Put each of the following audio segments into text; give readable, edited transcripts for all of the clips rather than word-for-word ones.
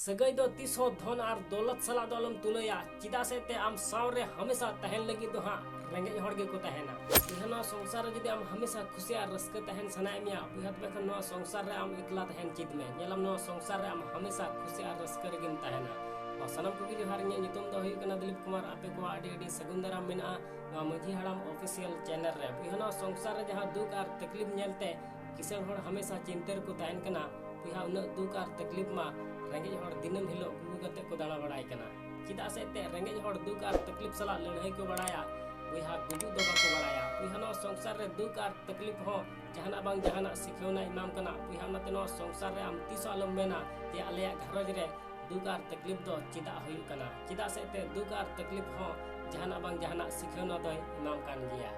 सगई दो तीस हो धन और दौलत सला दो अलम तुलया चिदा से ते आम सावरे हमेशा तहन लगी दो हाँ रेंगे हड़ के को तहना इहनो संसार जदि आम हमेशा खुशी और रस्क तहन सनाय मिया बिहत बेखन नो संसार रे आम एकला तहन चिद में नेलम नो संसार रे आम हमेशा खुशी और रस्क रेगिम तहना और सनम को जोहार इन नितुम दो हुई कना दिलीप कुमार आपे को आडी सगुन दाराम मेना माझी हड़ाम ऑफिशियल चैनल रे बिहनो संसार रे जहां दुख और तकलीफ नेलते किसान हड़ हमेशा चिंतर को तहन कना बिहा उन दुख और तकलीफ मा रेंगे हड़ दिनम हिलो गुगु कते को दाड़ा बड़ाई कना चिदा से ते रेंगे हड़ दुख और तकलीफ सला लड़ाई को बड़ाया बिहा गुगु दो को बड़ाया बिहा नो संसार रे दुख और तकलीफ हो जहाना बांग जहाना सिखौना इमाम कना बिहा नते नो संसार रे आम तीस आलम मेना जे आलेया घरज रे दुख और तकलीफ दो चिदा हुई कना चिदा से ते दुख और तकलीफ हो जहाना बांग जहाना सिखौना दो इमाम कान गया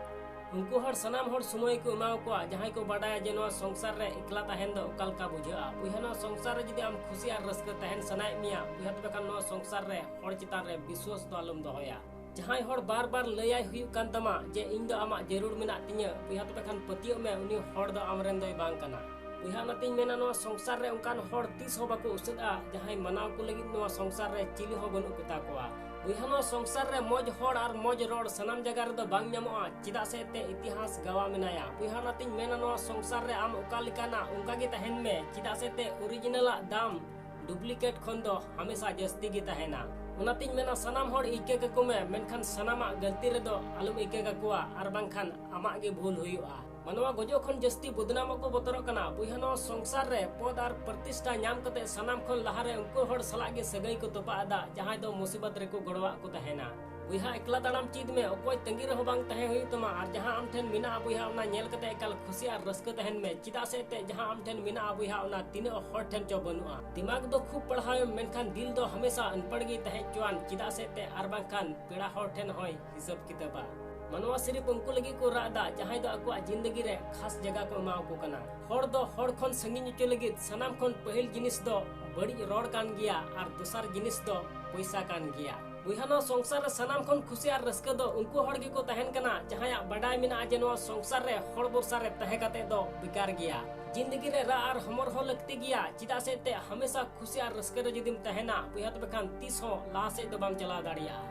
उनको हर सनाम हर समय को इमाव को जहां को बाडाया जे नो संसार रे एकला तहन दो ओकल का बुझा उहनो संसार रे जदि आम खुशी और रस्क तहन सनाय मिया उहत बेकन नो संसार रे हर चितान रे विश्वास दो आलम दोया जहां हर बार बार लयाय हुई कान तमा जे इन दो आमा जरूर मेना तिया उहत बेकन पतियो में उनी हर दो आमरेन दो बांग कना उहा नतिन मेना नो संसार रे उनकान हर तीस हो बाको उसदा जहां मनाव को लगी नो संसार रे चिली हो बनु कुता कोआ उहनो संसार रे मौज हड़ और मौज रोड सनाम जगह रे दो बांग ᱧᱟᱢᱚᱜᱼᱟ चिदा से ते इतिहास गवा मेनाया उहा नतिन मेना नो संसार रे आम ओका लिकाना उनका गे तहन में चिदा से ते ओरिजिनल दाम डुप्लीकेट खन दो हमेशा जस्ती गे तहना उनातिन मेना सनाम हड़ इके गको में मेनखान सनामा गलती रे दो आलम इके गकोआ आर बांखान आमा गे भूल हुयुआ मनवा गजो खन जस्ती बदनाम को बतर कना बुहनो संसार रे पद और प्रतिष्ठा नाम कते सनाम खन लहारे उनको हड़ सला गे सगई को तोपा आदा जहां दो मुसीबत रे को गड़वा को तहना बुहा एकला ताड़ाम चीज में अकोय तंगी रहो बांग तहे हुई तमा और जहां आम ठेन मिना बुहा उना नेल कते एकल खुशी और रस्क तहन में चिदा से ते जहां आम ठेन मिना बुहा उना तीन हड़ ठेन चो बनुआ दिमाग दो खूब पढ़ावे मेनखान दिल दो हमेशा अनपढ़ गी तहे चुआन चिदा से ते आर बांखान पेड़ा हड़ ठेन होय हिसाब किताबा मनवा सिर्फ उनको लगी को रादा जहां दो अकुआ जिंदगी रे खास जगह को माव को कना हड़ दो हड़ खन संगिन चो लगी सनाम खन पहिल जिनिस दो बड़ी रोड कान गया और दूसर जिनिस दो पैसा कान गया उहनो संसार सनाम खन खुशी और रस्क दो उनको हड़ गे को तहन कना जहां बडाय मिना जे नो संसार रे हड़ बोरसा रे तहे कते दो बेकार गया जिंदगी रे रा और हमर हो लगती गया चिदा से ते हमेशा खुशी और रस्क रे जदिम तहना उहत बखान 30 हो ला से दो बाम चला दाड़िया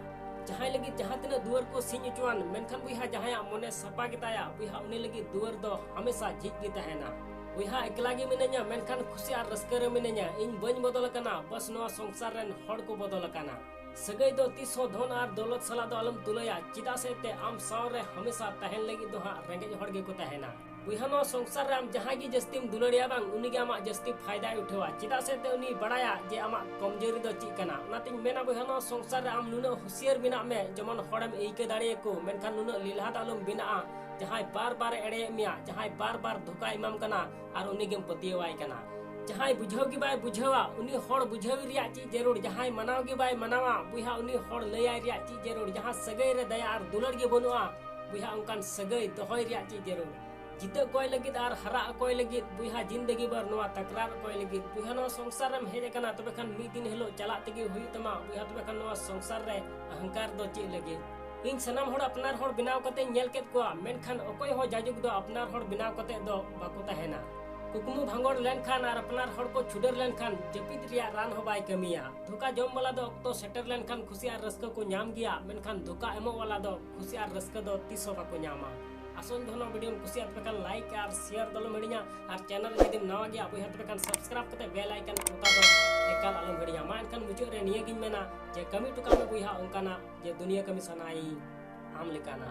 जहां लगी जहां तना दुआर को सिंह चुआन मेनखान बुहा जहां मने सपा गिताया बुहा उनी लगी दुआर दो हमेशा झिज गी तहना बुहा एकला गे मिनया मेनखान खुशी और रस्क रे मिनया इन बन बदल कना बस नो संसार रेन हड़ को बदल कना सगई दो तीस हो धन और दौलत सला दो अलम तुलया चिदा से ते आम सावरे हमेशा तहन लगी दो हां रेंगे हड़ गे को तहना बुहानो संसार रे आम जहां गी जस्तीम दुलड़िया बांग उनी गे आमा जस्ती फायदा उठवा चिदा से ते उनी बड़ाया जे आमा कमजोरी दो ची कना नातिन मेना बुहानो संसार रे आम नुना होशियार बिना में जमन हड़म एके दाड़िए को मेनखान नुना लीलहा तालम बिना जहां बार बार एड़े मिया जहां बार बार धोखा इमाम कना और उनी गेम पतियवाई कना जहां बुझाव की बाय बुझावा उनी हड़ बुझावी रिया ची जरूर जहां मनाव की बाय मनावा बुहा उनी हड़ लयाय रिया ची जरूर जहां सगई रे दया और दुलड़ गे बनुआ बुहा उनकान सगई दोहय रिया ची जरूर जिते कोई लगित और हरा कोई लगित बुहा जिंदगी भर नवा तकरार कोई लगित बुहा नो संसार में हेज कना तबे खान मी दिन हिलो चला तगी हुई तमा बुहा तबे खान नवा संसार रे अहंकार दो ची लगे इन सनाम हड़ अपनार हड़ बिनाव कते नेल केत कोआ मेनखान अकोय हो जाजुक दो अपनार हड़ बिनाव कते दो बाको तहेना कुकमु भांगोड़ लेनखान और अपनार हड़ को छुडर लेनखान जपित रिया रान हो बाय कमिया धोखा जम वाला दो ऑक्टो सेटर लेनखान खुशी और रस्क को नाम गया मेनखान धोखा एमो वाला दो खुशी और रस्क दो तीसो बाको नामा आसन धनो वीडियो कुसियात बेकान लाइक और शेयर दलो मिडिया और चैनल जदि नवा गया बुहा बेकान सब्सक्राइब कते बेल आइकन ओता दो एकाल आलम मिडिया मा एनखान मुझे रे निया गिन मेना जे कमी टुका में बुहा उनकाना जे दुनिया कमी सनाई आम लिकाना।